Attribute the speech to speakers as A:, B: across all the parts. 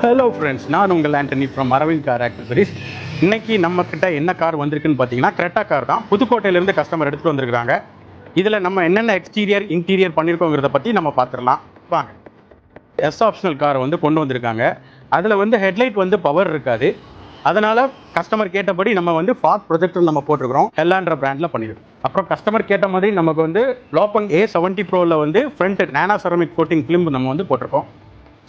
A: Hello friends, நான் உங்கள் Antony from Aravind car accessories. இன்றைக்கி நம்மக்கிட்ட என்ன கார் வந்திருக்குன்னு பார்த்தீங்கன்னா கிரெட்டா கார் தான். புதுக்கோட்டையிலேருந்து கஸ்டமர் எடுத்துகிட்டு வந்திருக்காங்க. இதில் நம்ம என்னென்ன எக்ஸ்டீரியர் இன்டீரியர் பண்ணியிருக்கோங்கிறத பற்றி நம்ம பார்த்துடலாம் வாங்க. எஸ் ஆப்ஷனல் காரை வந்து கொண்டு வந்திருக்காங்க. அதில் வந்து ஹெட்லைட் வந்து பவர் இருக்காது. அதனால் கஸ்டமர் கேட்டபடி நம்ம வந்து ஃபாக் ப்ரொஜெக்டர் நம்ம போட்டிருக்கிறோம். ஹெல்லான்ற பிராண்டில் பண்ணியிருக்கோம். அப்புறம் கஸ்டமர் கேட்ட மாதிரி நமக்கு வந்து லோப்பங் A70 ப்ரோவில் வந்து ஃப்ரண்ட் நானோ செரமிக் கோட்டிங் ஃபிலிம் நம்ம வந்து போட்டிருக்கோம்.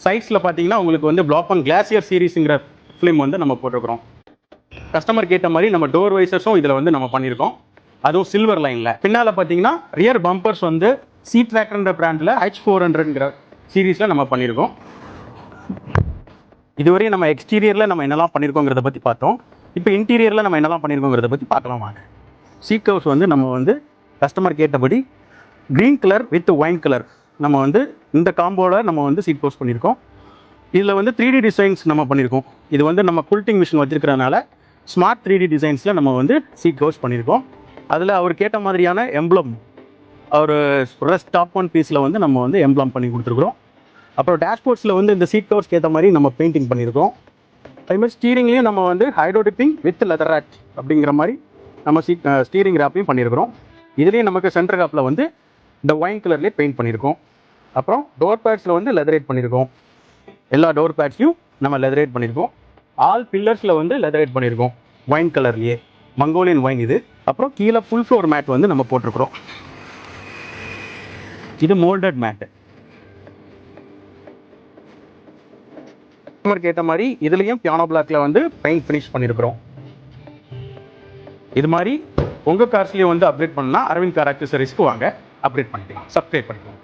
A: சைஸில் பார்த்தீங்கன்னா உங்களுக்கு வந்து ப்ளாப்பங் கிளாசியர் சீரீஸுங்கிற ஃபிலிம் வந்து நம்ம போட்டிருக்கிறோம். கஸ்டமர் கேட்ட மாதிரி நம்ம டோர் வைசர்ஸும் இதில் வந்து நம்ம பண்ணியிருக்கோம். அதுவும் சில்வர் லைனில். பின்னால் பார்த்தீங்கன்னா ரியர் பம்பர்ஸ் வந்து C-Trackerன்ற பிராண்டில் H400ங்கிற சீரீஸில் நம்ம பண்ணியிருக்கோம். இதுவரையும் நம்ம எக்ஸ்டீரியரில் நம்ம என்னெல்லாம் பண்ணியிருக்கோங்கிறத பற்றி பார்த்தோம். இப்போ இன்டீரியரில் நம்ம என்னெல்லாம் பண்ணியிருக்கோங்கிறத பற்றி பார்க்கலாம் வாங்க. சீட் கவர்ஸ் வந்து நம்ம வந்து கஸ்டமர் கேட்டபடி green colour with wine colour நம்ம வந்து இந்த காம்போவில் நம்ம வந்து சீட் கவர்ஸ் பண்ணியிருக்கோம். இதில் வந்து 3D டிசைன்ஸ் நம்ம பண்ணியிருக்கோம். இது வந்து நம்ம குல்ட்டிங் மிஷின் வச்சுருக்கிறதுனால ஸ்மார்ட் 3D டிசைன்ஸில் நம்ம வந்து சீட் கவர்ஸ் பண்ணியிருக்கோம். அதில் அவர் கேட்ட மாதிரியான எம்ப்ளம் அவர் ரெஸ்ட் டாப் ஒன் பீஸில் வந்து நம்ம வந்து எம்ப்ளம் பண்ணி கொடுத்துருக்குறோம். அப்புறம் டேஷ்போர்ட்ஸில் வந்து இந்த சீட் கவர்ஸ்க்கு ஏற்ற மாதிரி நம்ம பெயிண்டிங் பண்ணியிருக்கோம். அதேமாதிரி ஸ்டீரிங்லேயும் நம்ம வந்து hydro dipping with leather rate அப்படிங்கிற மாதிரி நம்ம ஸ்டீரிங் ரேப்பையும் பண்ணியிருக்கிறோம். இதுலேயும் நமக்கு சென்டர் காப்பில் வந்து இந்த ஒயின் கலர்லேயே பெயிண்ட் பண்ணியிருக்கோம். அப்புறம் டோர் பேட்ஸில் வந்து லெதரேட் பண்ணியிருக்கோம். எல்லா டோர் பேட்ஸையும் நம்ம லெதரேட் பண்ணியிருக்கோம். ஆல் பில்லர்ஸில் வந்து லெதரேட் பண்ணியிருக்கோம் ஒயின் கலர்லேயே, மங்கோலியன் ஒயின் இது. அப்புறம் கீழே ஃபுல் ஃப்ளோர் மேட் வந்து நம்ம போட்டிருக்கிறோம். இது மோல்டட் மேட்டு. கஸ்டமருக்கு ஏற்ற மாதிரி இதுலேயும் பியானோ பிளாக்ல வந்து பெயிண்ட் ஃபினிஷ் பண்ணியிருக்கிறோம். இது மாதிரி உங்கள் கார்ஸ்லேயும் வந்து அப்டேட் பண்ணால் அரவிந்த் கார் ஆக்சசரிஸ்க்கு வாங்க, அப்டேட் பண்ணிக்கலாம், சப்ஸ்கிரைப் பண்ணிக்கலாம்.